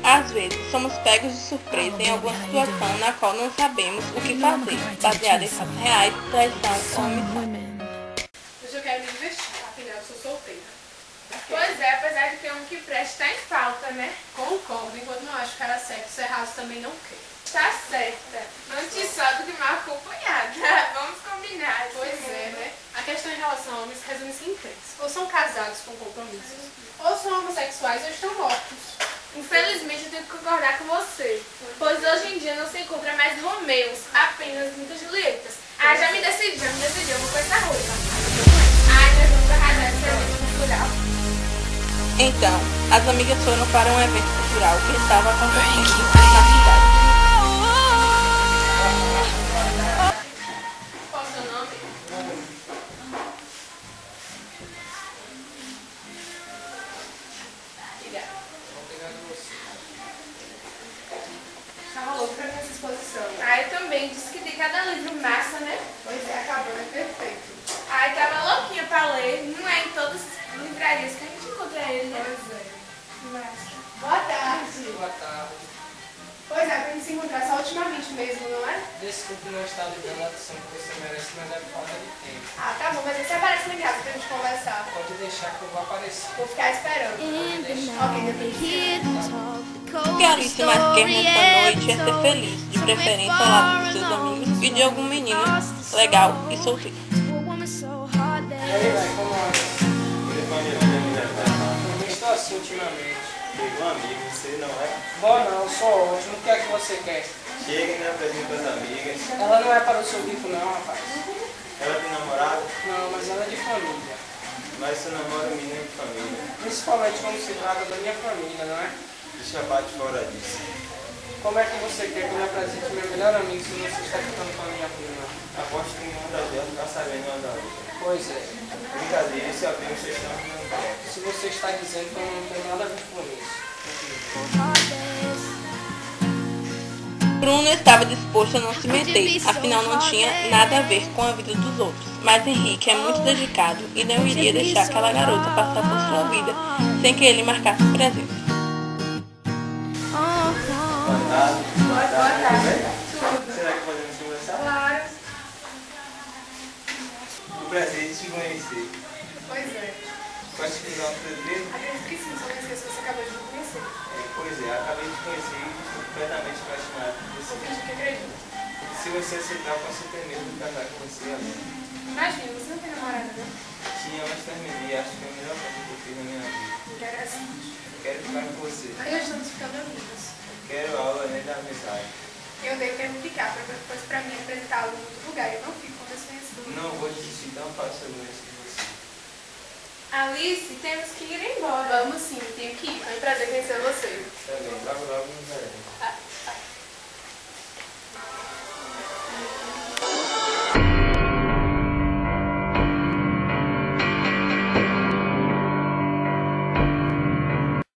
Às vezes, somos pegos de surpresa em alguma situação na qual não sabemos o que fazer, baseado em fatos reais, traição ou omissão. Hoje eu quero me divertir, afinal eu sou solteira. Pois é, apesar de que um que presta tá em falta, né? Concordo, enquanto não acho cara sexo errado também não quero. Tá certa. Antes só do que mal acompanhada. Vamos combinar. Pois é, né? A questão em relação a homens resume-se em três. Ou são casados com compromissos, ou são homossexuais ou estão mortos. Infelizmente eu tenho que concordar com você, pois hoje em dia não se encontra mais Romeus, apenas muitas Julietas. Ah, já me decidi, eu vou com essa roupa. Ai, nós vamos arrasar esse evento cultural. Então, as amigas foram para um evento cultural que estava acontecendo na cidade. Qual o seu nome? Obrigada. Estava louco pra ver essa exposição. Ah, eu também, disse que tem cada livro massa, né? Pois é, acabou, é perfeito. Ai, tava louquinha pra ler, não é em todas as livrarias que a gente encontra ele, né? Pois é. Massa. Boa tarde. Boa tarde. Pois é, pra gente se encontrar só ultimamente mesmo, não é? Desculpe não estar lhe dando a atenção que você merece, mas é por falta de tempo. Ah, tá bom, mas você aparece lá em casa pra gente conversar. Pode deixar que eu vou aparecer. Vou ficar esperando. Ok, depois. O que Alice mais quer nessa noite é ser feliz, de preferência ao lado dos seus amigos e de algum menino legal e solteiro. E aí, velho, como anda? Como estou assim ultimamente? Pegou um amigo, você não é? Bom não, sou ótimo. O que é que você quer? Chega e me apresenta as amigas. Ela não é para o seu bico não, rapaz. Ela tem namorado, Não, mas ela é de família. mas você namora um menino de família. Principalmente quando se trata da minha família, não é? Deixa a parte fora disso. Como é que você quer que eu me apresente meu melhor amigo se você está ficando com a minha prima? Aposto que nenhuma das duas está sabendo uma da outra. Pois é. Brincadeira, esse amigo vocês estão arrumando perto. Se você está dizendo que eu não tenho nada a ver com isso. Bruno estava disposto a não se meter, afinal não tinha nada a ver com a vida dos outros. Mas Henrique é muito dedicado e não iria deixar aquela garota passar por sua vida sem que ele marcasse presença. Boa tarde. Boa tarde. Será que podemos conversar? Claro. O prazer de te conhecer. Pois é. Pode te dar um segredo? Acredito que sim, só não esqueça que você acabou de me conhecer. Pois é, acabei de te conhecer e estou completamente apaixonado por Vou você. fingir que acredito. Se você aceitar, eu posso ter medo de casar com você agora. Imagina, você não tem namorada, não? Tinha, mas terminei. Acho que é a melhor coisa que eu fiz na minha vida. Interessante. Quero ficar com você. Aí já estamos ficando amigos. Quero aula além da amizade. Eu devo ter que ficar, depois pra mim apresentar algo em outro lugar. Eu não fico com desconhecido. Não vou desistir tão facilmente de você. Alice, temos que ir embora. Vamos sim, tenho que ir. Foi um prazer conhecer você. Tá bem, logo logo nos